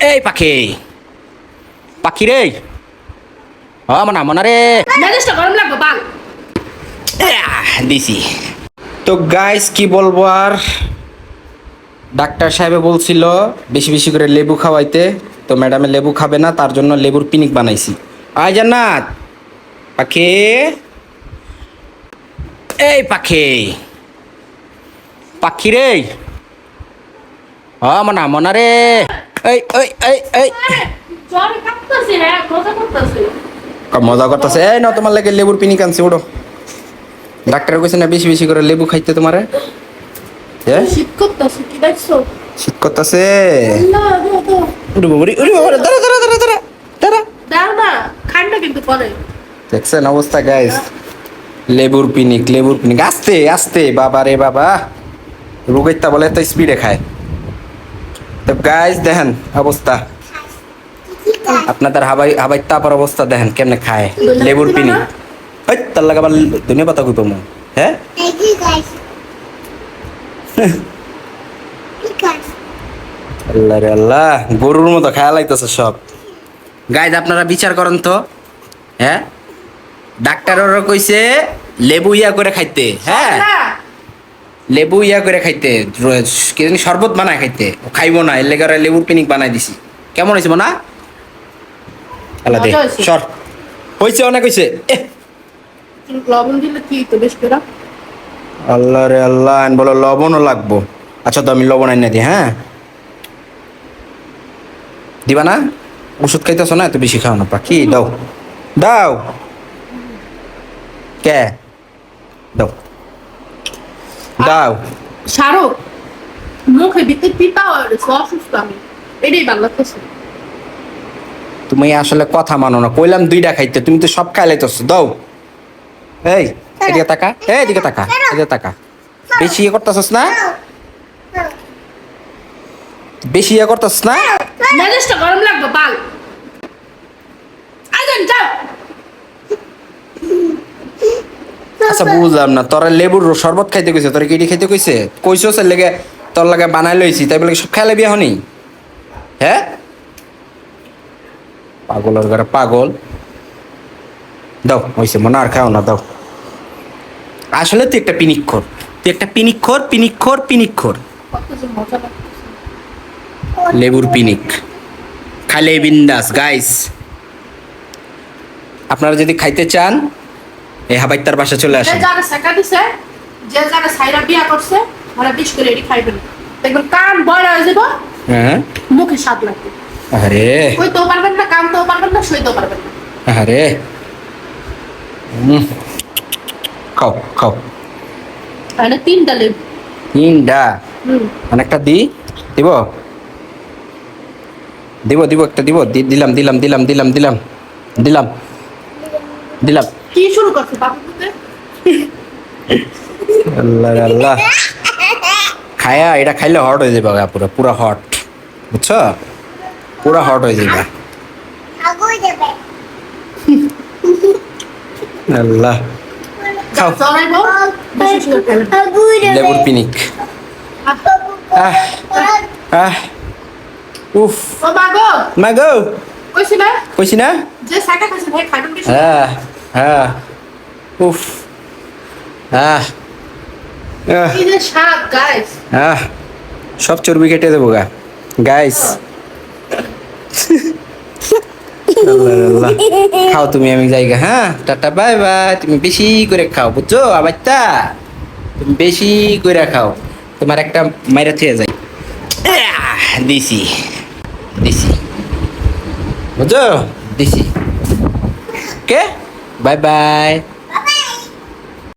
এই পাখি পাখি রে মনা মনা রে মেজাজটা গরম লাগবে বাল। দিছি। তো গাইস কি বলবো আর, ডাক্তার সাহেবে বলছিল বেশি বেশি করে লেবু খাওয়াইতে, তো ম্যাডামে লেবু খাবে না, তার জন্য লেবুর পিনিক বানাইছি। আয় জান্নাত পাখি, এই পাখি পাখি রে মনা মনা রে এই এই এই এই জ্বরে কাঁপতাছে, হ্যাঁ মজা করতেছে। মজা করতেছে। এই না তোমার লাগে লেবুর পিনিক আনছি, ওঠো। ডাক্তার কইছে না বেশি বেশি করে লেবু খাইতে তোমারে। শীত করতেছে, কি দেখছো? শীত করতেছে। না দাও দাও উড়ি বাবারি উড়ি বাবারি, দাঁড়া দাঁড়া দাঁড়া দাঁড়া দাঁড়া। দাও না, খান না কিন্তু পরে। দেখছেন অবস্থা গাইস, লেবুর পিনিক আস্তে আস্তে, বাবা রে বাবা, রোগেরটা বলে এত স্পিডে খায়। তো গাইস দেখেন অবস্থা, আপনাদের হাবাই হাবাই তারপর অবস্থা দেখেন কেমনে খায় লেবুর পিনিক। ওই তার লাগে আবার ধনিয়া পাতা কইতো মু, হ্যাঁ আল্লাহ রে আল্লাহ, গরুর মতো খায়া লাইতেছে সব। গাইজ আপনারা বিচার করেন তো, হ্যাঁ ডাক্তাররা কইছে লেবু ইয়া করে খাইতে, হ্যাঁ লেবু ইয়া করে খাইতে, কি জানি শরবত বানায় খাইতে, খাইবো না, এর লেগে ওরা লেবুর পিনিক বানাই দিছি। কেমন হয়েছে না? আল্লাহ দে সর, হয়েছে অনেক হয়েছে। লবণ দিলে কি তো বেশ করে। আল্লাহ রে আল্লাহ, বলো লবণও লাগবো। আচ্ছা তো আমি লবণ আইনা দিই, হ্যাঁ দিবা না? ওষুধ খাইতেছ না, এত বেশি খাও না পাখি, দাও দাও, কে দাও দাও। শাহরুখ মুখে ভিতরে পিতা অসুস্থ, আমি এটাই ভালো লাগতেছে। তুমি আসলে কথা মানো না, কইলাম দুইটা খাইতে, তুমি তো সব খাই লাইতেছ। দাও, এই এদিকে তাকা, এদিকে তাকা, এদিকে তাকা। বেশি ইয়ে করতেছস না, বেশি ইয়ে করতেছস না। মেজাজটা গরম লাগবে বাল। আইজান যাও। আচ্ছা বুঝলাম না, তোরা লেবুর শরবত খাইতে কইছে, তোরা কিডি খাইতে কইছে? কইছস এর লেগে তোর লাগে বানাই লইছি, তাই বলে সব খাইলে বিয়া হনি? হ্যাঁ পাগলের ঘরে পাগল। দাও হইছে মনে, আর খাও না, দাও। আসলে তুই একটা পিনিক্ষর, তুই একটা পিনিক্ষর পিনিক্ষর পিনিক্ষর। কত যে মজা লাগতেছে। লেবুর পিনিক খালে বিন্দাস। গাইস আপনারা যদি খাইতে চান এই হাবাইতার বাসা চলে যে আসেন। যারা সেকা দিছে, যে যারা সাইরা বিয়া করছে, ওরা বিশ করে এটি খাইবেন, দেখবেন কান বয়রা হয়ে যাবো, হ্যাঁ মুখে স্বাদ লাগবে। আরে কইতেও পারবেন না, কামতেও পারবেন না, সইতেও পারবেন না। আরে খাও খাও। তাহলে তিনটা লেবু। তিনটা হুম অনেকটা দিব দিব দিব একটা দিব, দিলাম দিলাম দিলাম দিলাম দিলাম দিলাম দিলাম। কি শুরু করছে বাবু পুতে? আল্লাহ রে আল্লাহ, খায়া এটা খাইলে হট হয়ে যাবে গা, পুরো পুরো হট, বুঝছো, পুরো হট হয়ে যাবে। আল্লাহ খাও জড়াইবো, বেশি বেশি করে খাইবেন। লেবুর পিনিক। আহ আহ উফ ও মা গো, মা গো, কইছি না কইছি না? যে সাকা খাইছে ভাই খাইবেন বেশি। হ্যাঁ হ্যাঁ উফ আহ আহ কি যে স্বাদ গাইস। আহ সব চর্বি কেটে দেবো গা গাইস। খাও তুমি, আমি জায়গা, হ্যাঁ টাটা বাই বাই। তুমি বেশি করে খাও, বুঝছো আবাইতা, তুমি বেশি করে খাও, তোমার একটা মাইরা থেকে যাই। দিছি দিছি, বুঝছো, দিছি। কে বাই বাই।